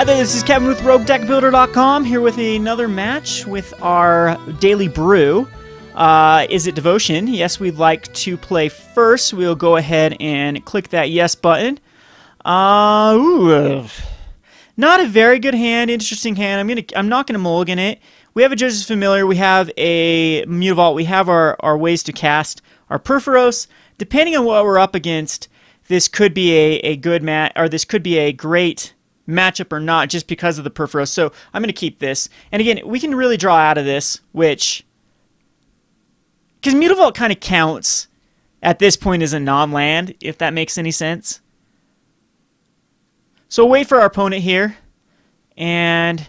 Hi there, this is Kevin with Roguedeckbuilder.com, here with another match with our daily brew. Is it Devotion? Yes, we'd like to play first. We'll go ahead and click that yes button. Not a very good hand, interesting hand. I'm not gonna mulligan it. We have a Judge's Familiar, we have a Mutavault, we have our ways to cast our Perforos. Depending on what we're up against, this could be a good match, or this could be a great matchup or not, just because of the Perforos. So I'm going to keep this. And again, we can really draw out of this, which, because Mutavault kind of counts at this point as a non-land, if that makes any sense. So wait for our opponent here, and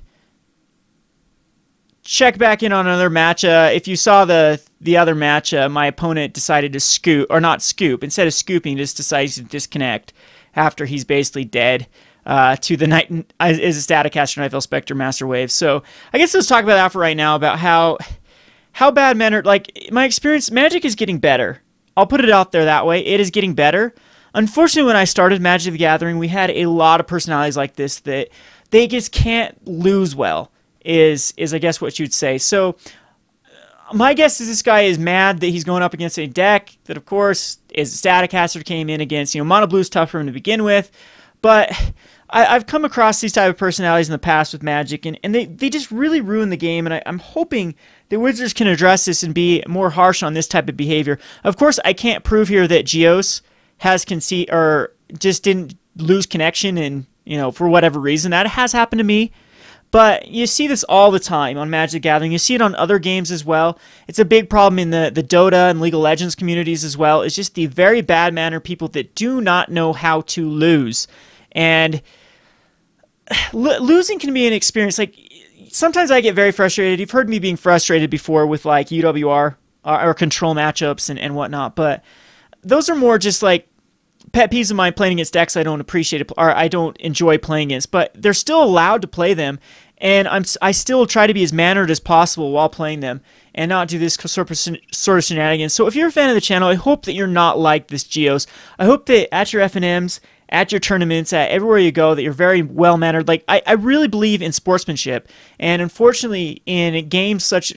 check back in on another match. If you saw the other match, my opponent decided to scoop, or not scoop, instead of scooping, just decides to disconnect after he's basically dead. To the night is a static caster, Nightveil Spectre, Master Wave. So I guess let's talk about that for right now, about how bad men are. Like, my experience, Magic is getting better. I'll put it out there that way. It is getting better. Unfortunately, when I started Magic the Gathering, we had a lot of personalities like this that they just can't lose well, is I guess what you'd say. So my guess is this guy is mad that he's going up against a deck that, of course, is a static caster, came in against. Mono Blue's tough for him to begin with. But I've come across these type of personalities in the past with Magic, and they just really ruin the game, and I'm hoping that Wizards can address this and be more harsh on this type of behavior. Of course, I can't prove here that Geos has or just didn't lose connection, and for whatever reason. That has happened to me. But you see this all the time on Magic the Gathering. You see it on other games as well. It's a big problem in the Dota and League of Legends communities as well. It's just the very bad manner people that do not know how to lose. And losing can be an experience. Like, sometimes I get very frustrated. You've heard me being frustrated before with like UWR or control matchups and whatnot. But those are more just like pet peeves of mine, playing against decks I don't appreciate or I don't enjoy playing against. But they're still allowed to play them, and I still try to be as mannered as possible while playing them and not do this sort of shenanigans. So if you're a fan of the channel, I hope that you're not like this, Geos. I hope that at your FNMs, at your tournaments, at everywhere you go, that you're very well-mannered. Like, I really believe in sportsmanship, and unfortunately, in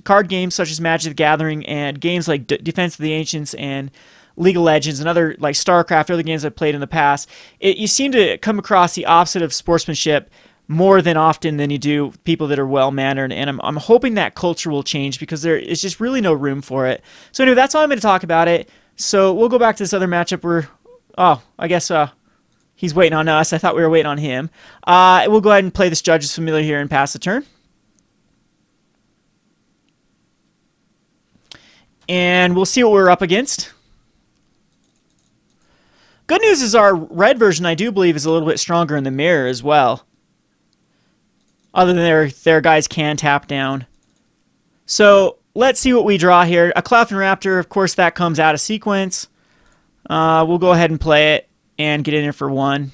card games such as Magic the Gathering and games like Defense of the Ancients and League of Legends and other, like StarCraft, other games I've played in the past, you seem to come across the opposite of sportsmanship more than often than you do people that are well-mannered, and I'm hoping that culture will change, because there is just really no room for it. So anyway, that's all I'm going to talk about it. So we'll go back to this other matchup where, I guess, he's waiting on us. I thought we were waiting on him. We'll go ahead and play this Judge's Familiar here and pass the turn. And we'll see what we're up against. Good news is our red version, I do believe, is a little bit stronger in the mirror as well. Other than their guys can tap down. So let's see what we draw here. A Cloudfin Raptor, of course, that comes out of sequence. We'll go ahead and play it and get in there for one.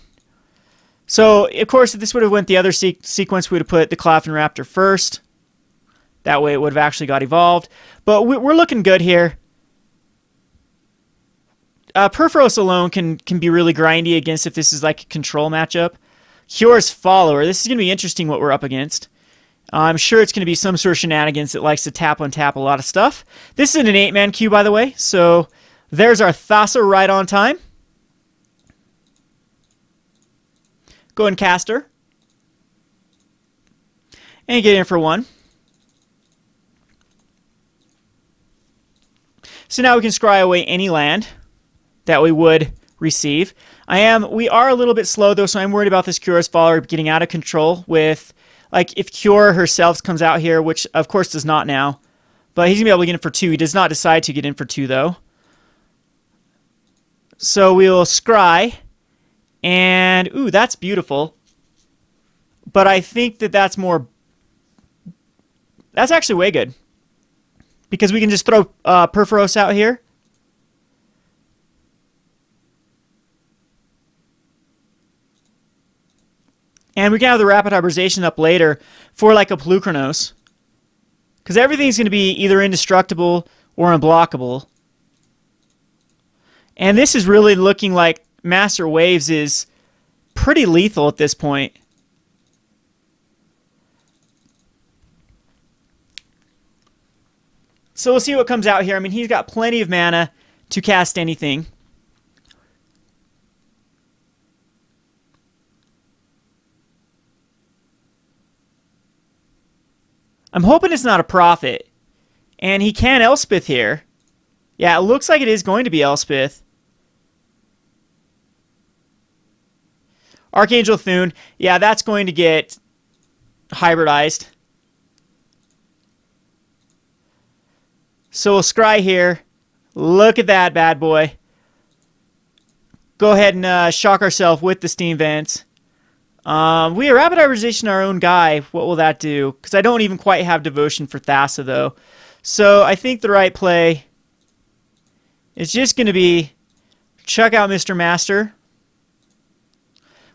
So, of course, if this would have went the other sequence, we would have put the Cloudfin Raptor first. That way it would have actually got evolved. But we're looking good here. Perforos alone can be really grindy against if this is like a control matchup. Hure's Follower. This is going to be interesting what we're up against. I'm sure it's going to be some sort of shenanigans that likes to tap-on-tap a lot of stuff. This is an 8-man queue, by the way. So there's our Thassa right on time. Go ahead and cast her. And get in for one. So now we can scry away any land that we would receive. We are a little bit slow though, so I'm worried about this Hure's Follower getting out of control with, like, if Hure herself comes out here, which of course does not now. But he's going to be able to get in for 2. He does not decide to get in for 2 though. So we'll scry. And, ooh, that's beautiful. But I think that's actually way good. Because we can just throw Perforos out here. And we can have the Rapid Hybridization up later for like a Pelucranos. Because everything's going to be either indestructible or unblockable. And this is really looking like Master Waves is pretty lethal at this point. So we'll see what comes out here. I mean, he's got plenty of mana to cast anything. I'm hoping it's not a Prophet. And he can Elspeth here. Yeah, it looks like it is going to be Elspeth. Archangel Thune. Yeah, that's going to get hybridized. So we'll scry here. Look at that bad boy. Go ahead and shock ourselves with the Steam Vents. We are Rapid Hybridization our own guy. What will that do? Because I don't even quite have Devotion for Thassa, though. So I think the right play is just going to be chuck out Mr. Master,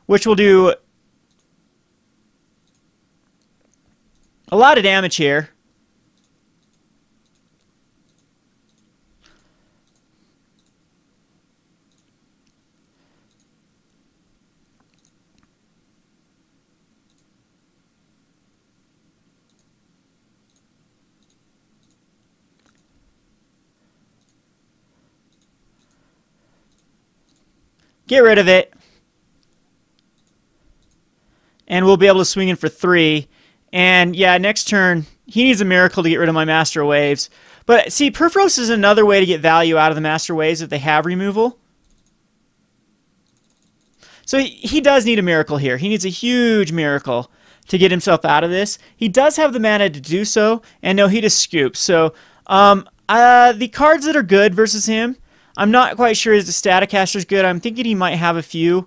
which will do a lot of damage here. Get rid of it. And we'll be able to swing in for 3. And yeah, next turn, he needs a miracle to get rid of my Master Waves. But see, Perforos is another way to get value out of the Master Waves if they have removal. So he does need a miracle here. He needs a huge miracle to get himself out of this. He does have the mana to do so. And no, he just scoops. So the cards that are good versus him, I'm not quite sure his Staticaster is good. I'm thinking he might have a few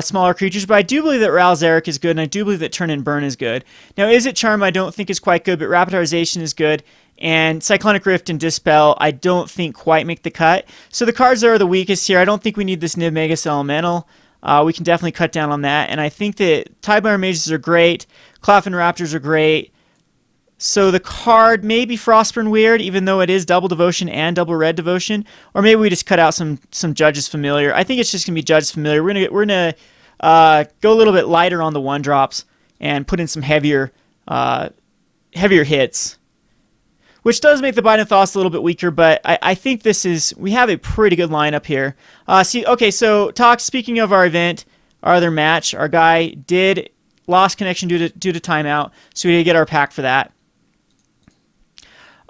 smaller creatures, but I do believe that Ralzeric is good, and I do believe that Turn and Burn is good. Now, Is It Charm I don't think is quite good, but Rapidization is good, and Cyclonic Rift and Dispel I don't think quite make the cut. So the cards that are the weakest here, I don't think we need this Niv Magus Elemental. We can definitely cut down on that, and I think that Tidebire Mages are great, Claflin Raptors are great. So the card may be Frostburn Weird, even though it is double Devotion and double red Devotion. Or maybe we just cut out some Judge's Familiar. I think it's just gonna be Judge's Familiar. We're gonna go a little bit lighter on the 1-drops and put in some heavier hits, which does make the Binding Thoughts a little bit weaker. But I think we have a pretty good lineup here. Okay, so speaking of our event, our other match, our guy lost connection due to timeout, so we did get our pack for that.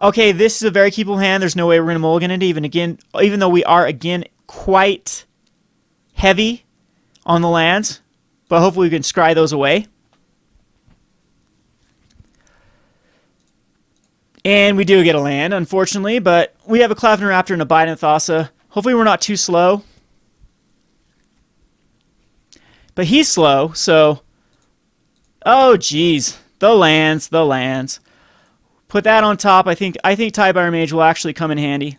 Okay, this is a very keepable hand. There's no way we're going to mulligan it, even though we are, again, quite heavy on the lands. But hopefully we can scry those away. And we do get a land, unfortunately, but we have a Claflin Raptor and a Bident Thassa. Hopefully we're not too slow. But he's slow, so... Oh, geez. The lands. Put that on top. I think Tidebire Mage will actually come in handy.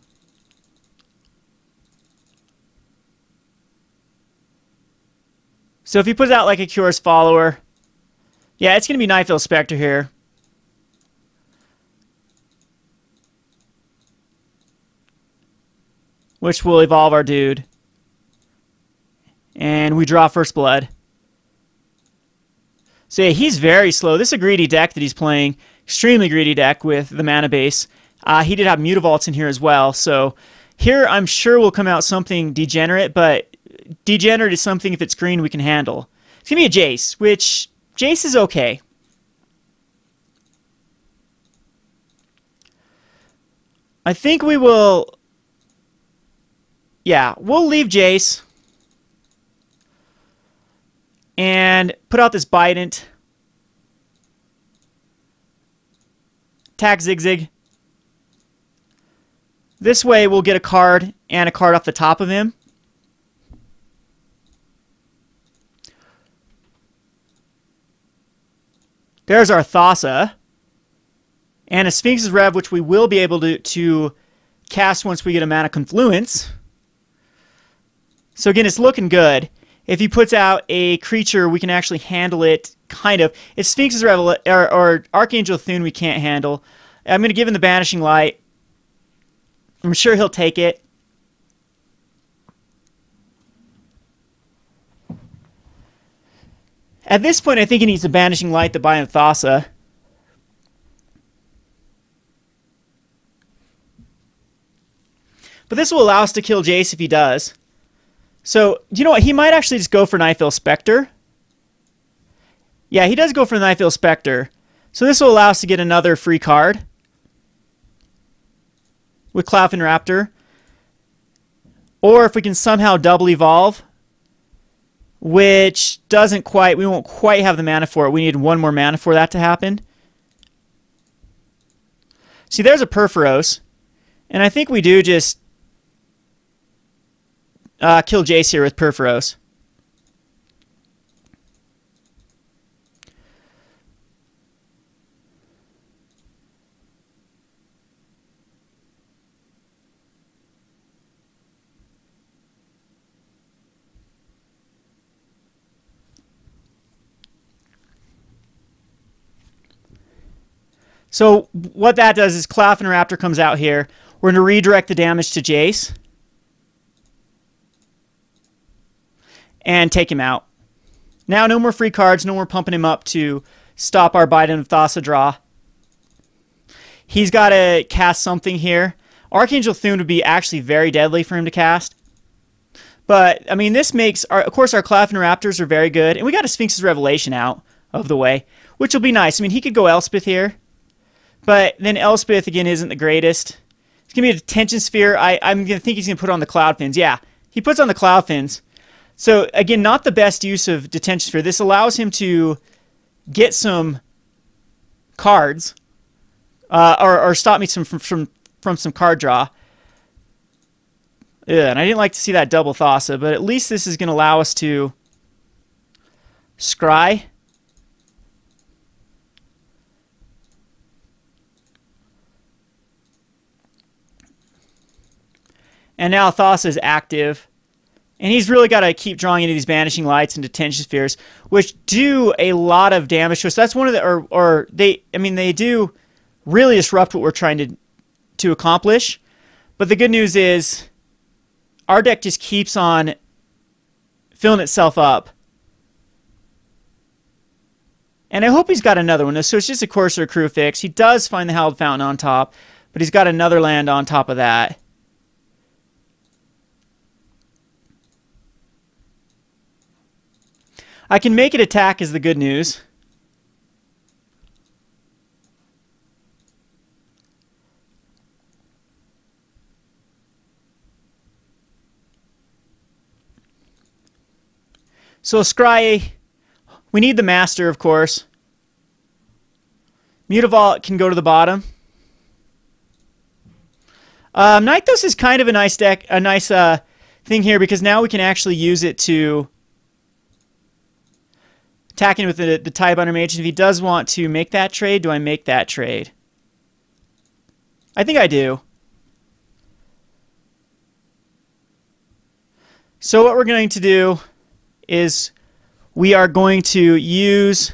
So if he puts out like a Cure's Follower, yeah, it's going to be Nightveil Spectre here. Which will evolve our dude. And we draw First Blood. So yeah, he's very slow. This is a greedy deck that he's playing. Extremely greedy deck with the mana base. He did have Mutavaults in here as well. So here I'm sure will come out something Degenerate, but Degenerate is something, if it's green, we can handle. It's going to be a Jace, which Jace is okay. I think we will... Yeah, we'll leave Jace. And put out this Bident. Attack Zigzag. This way we'll get a card and a card off the top of him. There's our Thassa. And a Sphinx's Rev, which we will be able to cast once we get a Mana Confluence. So again, it's looking good. If he puts out a creature, we can actually handle it, kind of. If Sphinx's Rev or Archangel Thune we can't handle, I'm going to give him the Banishing Light. I'm sure he'll take it. At this point, I think he needs the Banishing Light to buy him Thassa. But this will allow us to kill Jace if he does. So, you know what? He might actually just go for Nightveil Spectre. Yeah, he does go for the Nightveil Spectre. So this will allow us to get another free card with Cloudfin Raptor. Or if we can somehow double evolve, which doesn't quite, we won't quite have the mana for it. We need one more mana for that to happen. See, there's a Purphoros. And I think we do just kill Jace here with Purphoros. So what that does is Cloudfin Raptor comes out here. We're going to redirect the damage to Jace. And take him out. Now no more free cards, no more pumping him up to stop our Bident of Thassa draw. He's got to cast something here. Archangel Thune would be actually very deadly for him to cast. But, I mean, this makes, of course, our Cloudfin Raptors are very good. And we got a Sphinx's Revelation out of the way, which will be nice. I mean, he could go Elspeth here. But then Elspeth, again, isn't the greatest. It's going to be a Detention Sphere. I'm going to think he's going to put on the Cloud Fins. Yeah, he puts on the Cloud Fins. So, again, not the best use of Detention Sphere. This allows him to get some cards. Or stop me from some card draw. Yeah, and I didn't like to see that double Thassa, but at least this is going to allow us to scry. And now Thassa is active. And he's really got to keep drawing into these Banishing Lights and Detention Spheres, which do a lot of damage to us. That's one of the, they do really disrupt what we're trying to accomplish. But the good news is our deck just keeps on filling itself up. And I hope he's got another one. So it's just a Courser Crew fix. He does find the Hallowed Fountain on top, but he's got another land on top of that. I can make it attack is the good news. So Scry, we need the Master, of course. Mutavault can go to the bottom. Nykthos is kind of a nice deck, a nice thing here, because now we can actually use it to attack in with the Tidebinder Mage. And if he does want to make that trade, do I make that trade? I think I do. So what we're going to do is we are going to use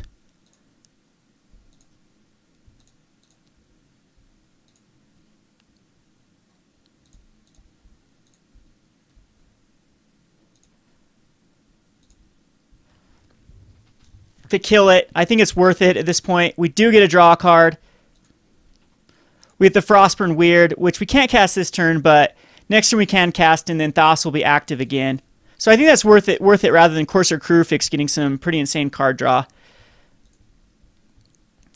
to kill it. I think it's worth it at this point. We do get a draw card. We have the Frostburn Weird, which we can't cast this turn, but next turn we can cast, and then Thassa will be active again. So I think that's worth it rather than Courser Crew fix getting some pretty insane card draw.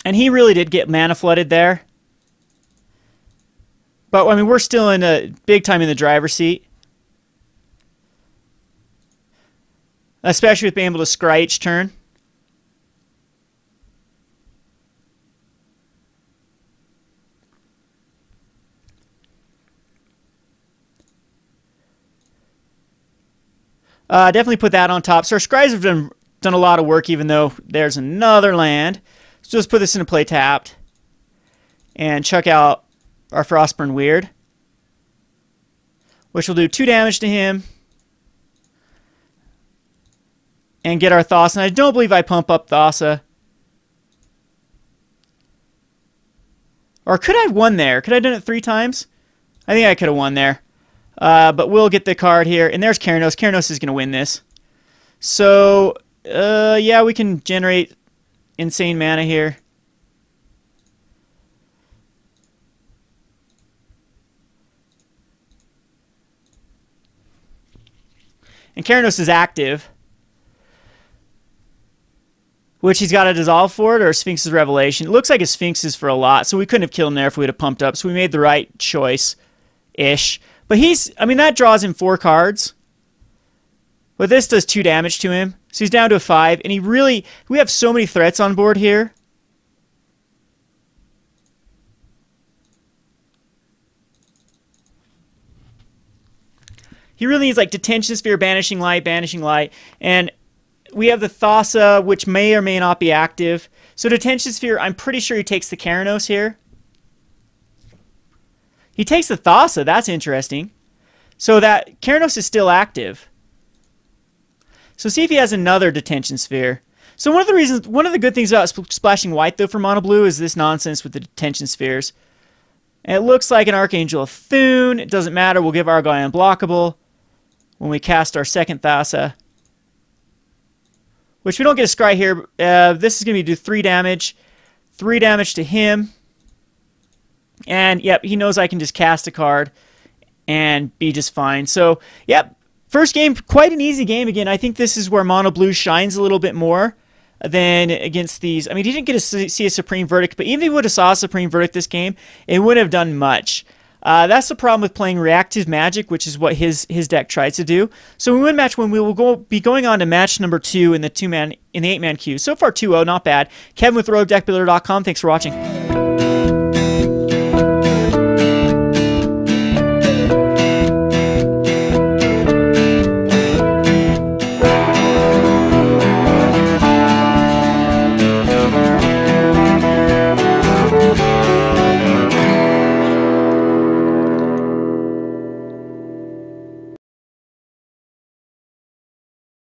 And he really did get mana flooded there. But I mean, we're still in a big time in the driver's seat. Especially with being able to scry each turn. Definitely put that on top. So our Scries have done a lot of work, even though there's another land. So let's put this into play tapped. And chuck out our Frostburn Weird, which will do 2 damage to him. And get our Thassa. And I don't believe I pump up Thassa. Or could I have won there? Could I have done it 3 times? I think I could have won there. But we'll get the card here. And there's Keranos. Keranos is going to win this. So, yeah, we can generate insane mana here. And Keranos is active, which he's got to dissolve for it, or Sphinx's Revelation. It looks like a Sphinx's for a lot, so we couldn't have killed him there if we would have pumped up. So we made the right choice-ish. But I mean, that draws him 4 cards. But this does 2 damage to him. So he's down to a 5. And we have so many threats on board here. He really needs like Detention Sphere, Banishing Light, and we have the Thassa, which may or may not be active. So Detention Sphere, I'm pretty sure he takes the Keranos here. He takes the Thassa, that's interesting. So that Keranos is still active. So see if he has another Detention Sphere. So one of the good things about splashing white though for mono blue is this nonsense with the Detention Spheres. And it looks like an Archangel of Thune. It doesn't matter, we'll give our guy unblockable when we cast our second Thassa. Which we don't get a scry here. This is going to do 3 damage. 3 damage to him. And, yep, he knows I can just cast a card and be just fine. So, yep, first game, quite an easy game again. I think this is where mono blue shines a little bit more than against these. I mean, he didn't get to see a Supreme Verdict, but even if he would have saw a Supreme Verdict this game, it wouldn't have done much. That's the problem with playing reactive Magic, which is what his deck tries to do. So we win match 1. We will be going on to match number 2 in the 8-man queue. So far 2-0, not bad. Kevin with Roguedeckbuilder.com. Thanks for watching.